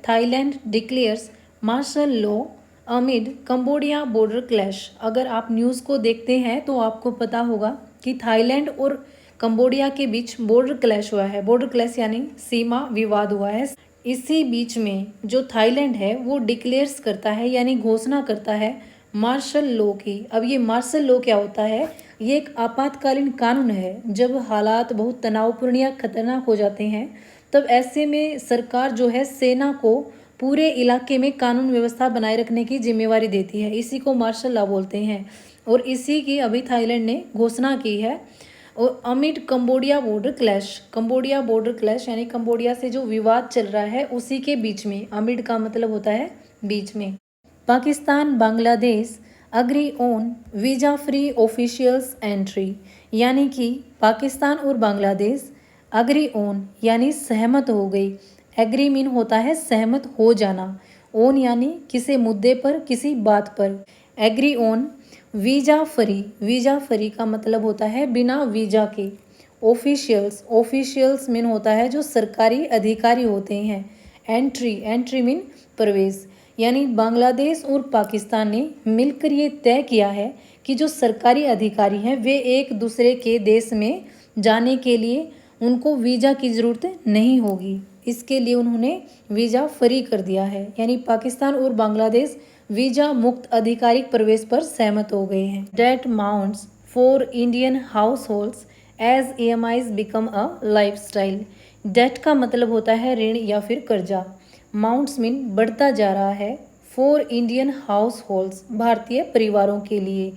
Thailand declares martial law amid Cambodia border clash. अगर आप news को देखते हैं तो आपको पता होगा कि थाईलैंड और कंबोडिया के बीच बॉर्डर क्लैश हुआ है। बॉर्डर क्लैश यानी सीमा विवाद हुआ है। इसी बीच में जो थाईलैंड है वो डिक्लेयर्स करता है यानी घोषणा करता है मार्शल लॉ की। अब ये मार्शल लॉ क्या होता है? ये एक आपातकालीन कानून है। जब हालात बहुत तनावपूर्ण या खतरनाक हो जाते हैं तब ऐसे में सरकार जो है सेना को पूरे इलाके में कानून व्यवस्था बनाए रखने की जिम्मेवारी देती है। इसी को मार्शल लॉ बोलते हैं और इसी की अभी थाईलैंड ने घोषणा की है। और amid Cambodia border clash, Cambodia border clash यानी कंबोडिया से जो विवाद चल रहा है उसी के बीच में, अमिड का मतलब होता है बीच में। Pakistan Bangladesh agree on visa free officials entry, यानी कि पाकिस्तान और बांग्लादेश अग्री ऑन यानी सहमत हो गई। एग्री मीन होता है सहमत हो जाना, ऑन यानी किसी मुद्दे पर किसी बात पर। Agree on visa free, visa free का मतलब होता है बिना वीज़ा के। ऑफिशियल्स, ऑफिशियल्स मीन होता है जो सरकारी अधिकारी होते हैं। एंट्री, एंट्री मीन प्रवेश। यानी बांग्लादेश और पाकिस्तान ने मिलकर ये तय किया है कि जो सरकारी अधिकारी हैं वे एक दूसरे के देश में जाने के लिए उनको वीज़ा की ज़रूरत नहीं होगी। इसके लिए उन्होंने वीज़ा फ्री कर दिया है, यानी पाकिस्तान और बांग्लादेश वीज़ा मुक्त आधिकारिक प्रवेश पर सहमत हो गए हैं। Debt mounts for Indian households as EMIs become a lifestyle. Debt का मतलब होता है ऋण या फिर कर्जा। माउंट्स मीन बढ़ता जा रहा है। फॉर इंडियन हाउस होल्ड्स भारतीय परिवारों के लिए।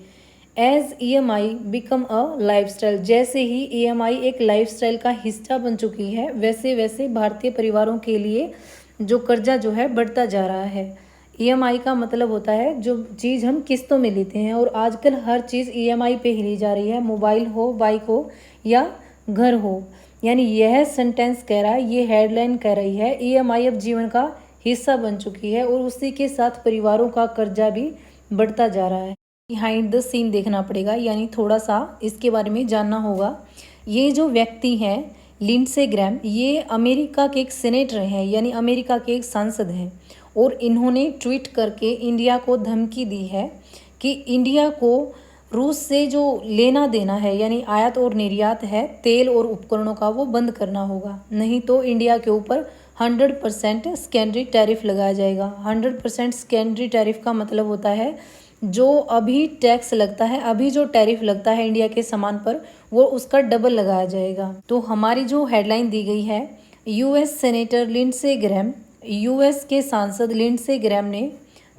As EMI become a lifestyle, जैसे ही EMI एक लाइफस्टाइल का हिस्सा बन चुकी है वैसे वैसे भारतीय परिवारों के लिए जो कर्जा जो है बढ़ता जा रहा है। EMI का मतलब होता है जो चीज़ हम किस्तों में लेते हैं, और आजकल हर चीज़ EMI पे ही ली जा रही है, मोबाइल हो, बाइक हो या घर हो। यानी यह सेंटेंस कह रहा है, ये हेडलाइन कह रही है EMI अब जीवन का हिस्सा बन चुकी है और उसी के साथ परिवारों का कर्जा भी बढ़ता जा रहा है। बिहाइंड द सीन देखना पड़ेगा, यानी थोड़ा सा इसके बारे में जानना होगा। ये जो व्यक्ति हैं लिंडसे ग्रैम, ये अमेरिका के एक सेनेटर हैं, यानी अमेरिका के एक सांसद हैं, और इन्होंने ट्वीट करके इंडिया को धमकी दी है कि इंडिया को रूस से जो लेना देना है यानी आयात और निर्यात है तेल और उपकरणों का, वो बंद करना होगा, नहीं तो इंडिया के ऊपर 100% सेकेंडरी टैरिफ लगाया जाएगा। 100% सेकेंडरी टैरिफ का मतलब होता है जो अभी टैक्स लगता है, अभी जो टैरिफ लगता है इंडिया के सामान पर, वो उसका डबल लगाया जाएगा। तो हमारी जो हेडलाइन दी गई है, US senator Lindsey Graham, US के सांसद लिंडसे ग्रैम ने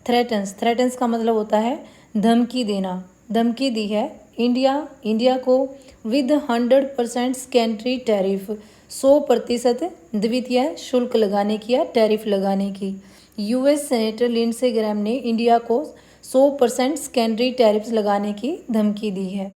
थ्रेटन्स, थ्रेटन्स का मतलब होता है धमकी देना, धमकी दी है इंडिया को विद 100% सेकेंडरी टैरिफ, 100% द्वितीय शुल्क लगाने की या टैरिफ लगाने की। US सेनेटर लिंडसे ग्रैम ने इंडिया को 100% सेकेंडरी टैरिफ्स लगाने की धमकी दी है।